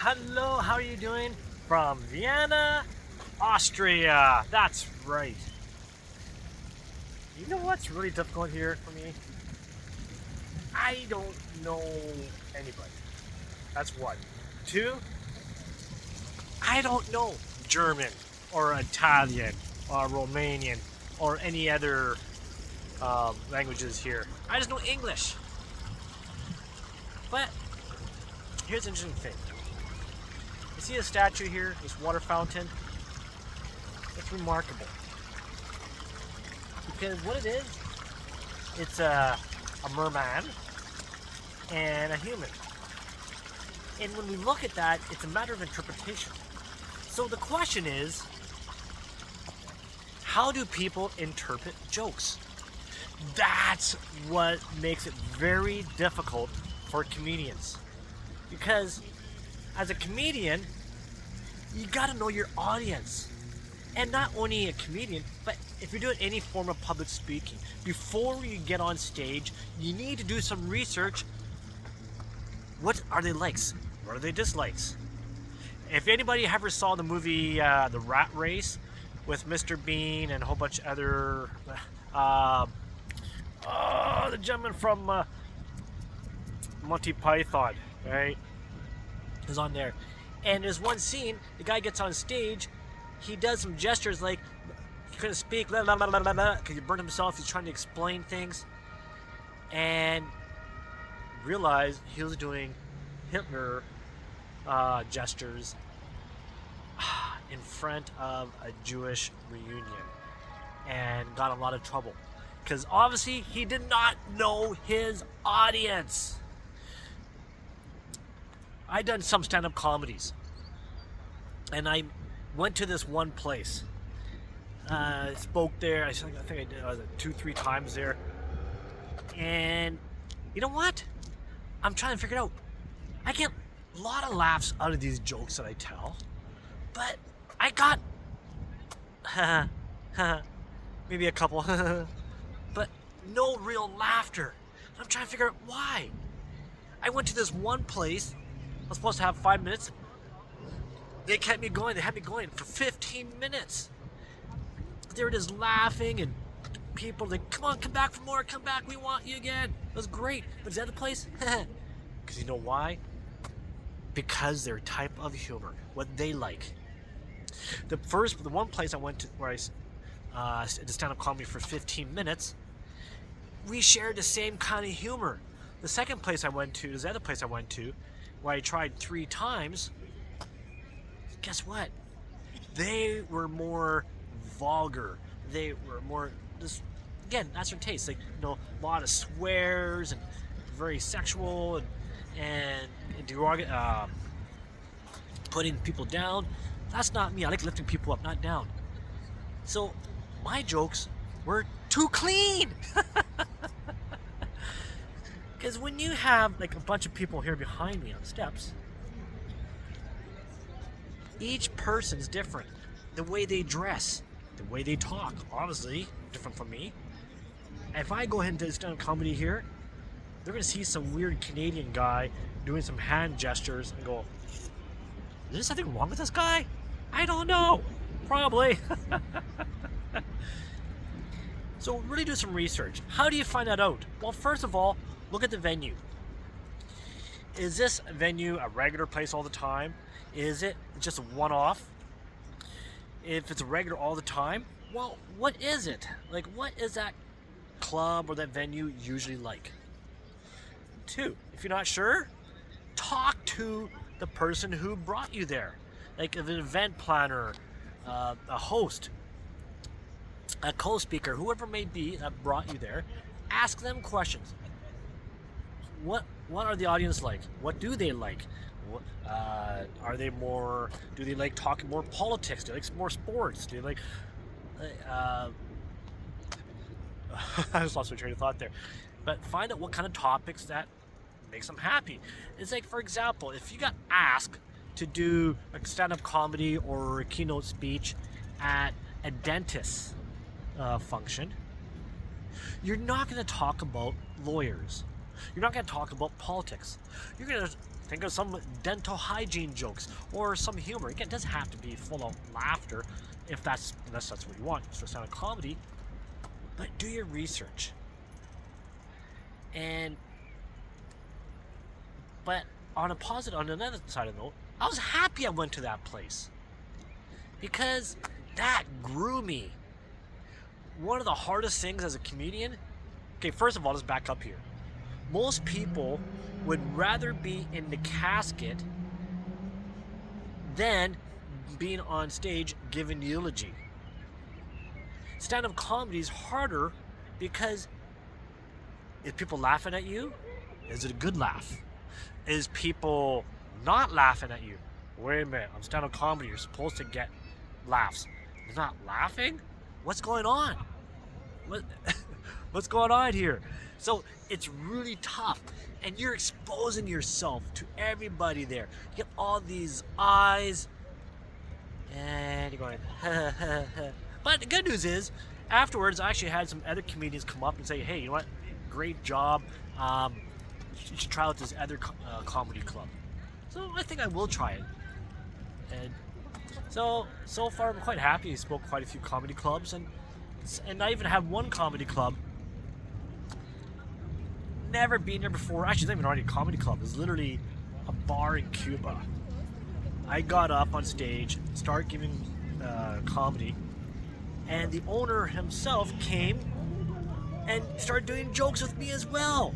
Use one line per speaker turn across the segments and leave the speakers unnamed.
Hello, how are you doing? From Vienna, Austria. That's right. You know what's really difficult here for me? I don't know anybody. That's one. Two, I don't know German or Italian or Romanian or any other languages here. I just know English. But here's the interesting thing. You see the statue here, this water fountain? It's remarkable. Because what it is, it's a merman and a human. And when we look at that, it's a matter of interpretation. So the question is, how do people interpret jokes? That's what makes it very difficult for comedians. Because as a comedian, you gotta know your audience. And not only a comedian, but if you're doing any form of public speaking, before you get on stage, you need to do some research. What are they likes? What are they dislikes? If anybody ever saw the movie The Rat Race with Mr. Bean and a whole bunch of other the gentleman from Monty Python, right? Is on there. And there's one scene, the guy gets on stage, he does some gestures like he couldn't speak, because he burned himself, he's trying to explain things, and realized he was doing Hitler gestures in front of a Jewish reunion, and got in a lot of trouble. Because obviously he did not know his audience. I done some stand-up comedies, and went to this one place. Spoke there. I think I did 2-3 times there. And you know what? I'm trying to figure it out. I get a lot of laughs out of these jokes that I tell, but I got maybe a couple, but no real laughter. I'm trying to figure out why. I went to this one place. I was supposed to have 5 minutes. They kept me going. They had me going for 15 minutes. They were just laughing, and people like, come on, come back for more, come back, we want you again. It was great. But is that the place? Because you know why? Because their type of humor, what they like. The one place I went to where I did stand-up comedy for 15 minutes, we shared the same kind of humor. The second place I went to, the other place I went to, where I tried 3 times, guess what? They were more vulgar. They were more, just, again, that's their taste. Like, a lot of swears and very sexual and putting people down. That's not me. I like lifting people up, not down. So my jokes were too clean. Because when you have like a bunch of people here behind me on the steps, each person's different. The way they dress, the way they talk, obviously different from me. If I go ahead and do stand-up comedy here, they're going to see some weird Canadian guy doing some hand gestures and go, is there something wrong with this guy? I don't know. Probably. So really do some research. How do you find that out? Well, first of all, look at the venue. Is this venue a regular place all the time? Is it just a one-off? If it's a regular all the time, well, what is it? Like, what is that club or that venue usually like? 2, if you're not sure, talk to the person who brought you there. Like an event planner, a host, a co-speaker, whoever it may be that brought you there. Ask them questions. What are the audience like? What do they like? Are they more? Do they like talking more politics? Do they like more sports? Do they like? I just lost my train of thought there. But find out what kind of topics that makes them happy. It's like, for example, if you got asked to do a stand-up comedy or a keynote speech at a dentist function, you're not going to talk about lawyers. You're not going to talk about politics. You're going to Think of some dental hygiene jokes or some humor. Again, it doesn't have to be full of laughter unless that's what you want. So stand-up comedy, but do your research. But on another side of the note, I was happy I went to that place because that grew me. One of the hardest things as a comedian. Okay, first of all, let's back up here. Most people would rather be in the casket than being on stage giving eulogy. Stand-up comedy is harder because is people laughing at you? Is it a good laugh? Is people not laughing at you? Wait a minute, I'm stand-up comedy, you're supposed to get laughs. They're not laughing? What's going on? What's going on here? So it's really tough, and you're exposing yourself to everybody there. You get all these eyes, and you're going, But the good news is, afterwards, I actually had some other comedians come up and say, hey, you know what? Great job. You should try out this other comedy club. So I think I will try it. And so far I'm quite happy. I spoke quite a few comedy clubs, and I even have one comedy club. Never been there before. Actually, it's not even already a comedy club. It's literally a bar in Cuba. I got up on stage, started giving comedy, and the owner himself came and started doing jokes with me as well.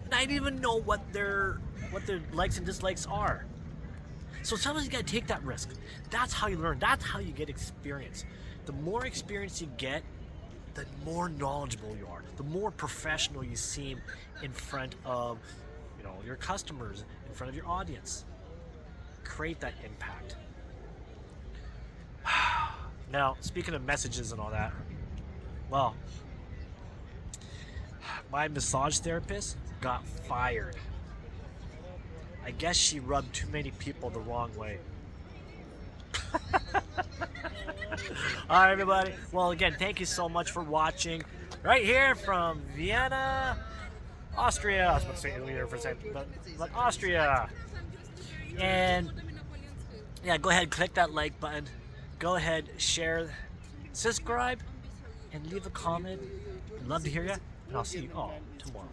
And I didn't even know what their likes and dislikes are. So sometimes you gotta take that risk. That's how you learn. That's how you get experience. The more experience you get, the more knowledgeable you are. The more professional you seem in front of, your customers, in front of your audience. Create that impact. Now, speaking of messages and all that, well, my massage therapist got fired. I guess she rubbed too many people the wrong way. Alright, everybody. Well, again, thank you so much for watching. Right here from Vienna, Austria. I was about to say Italy there for a second, but Austria. And yeah, go ahead, click that like button. Go ahead, share, subscribe, and leave a comment. I'd love to hear you. And I'll see you all tomorrow.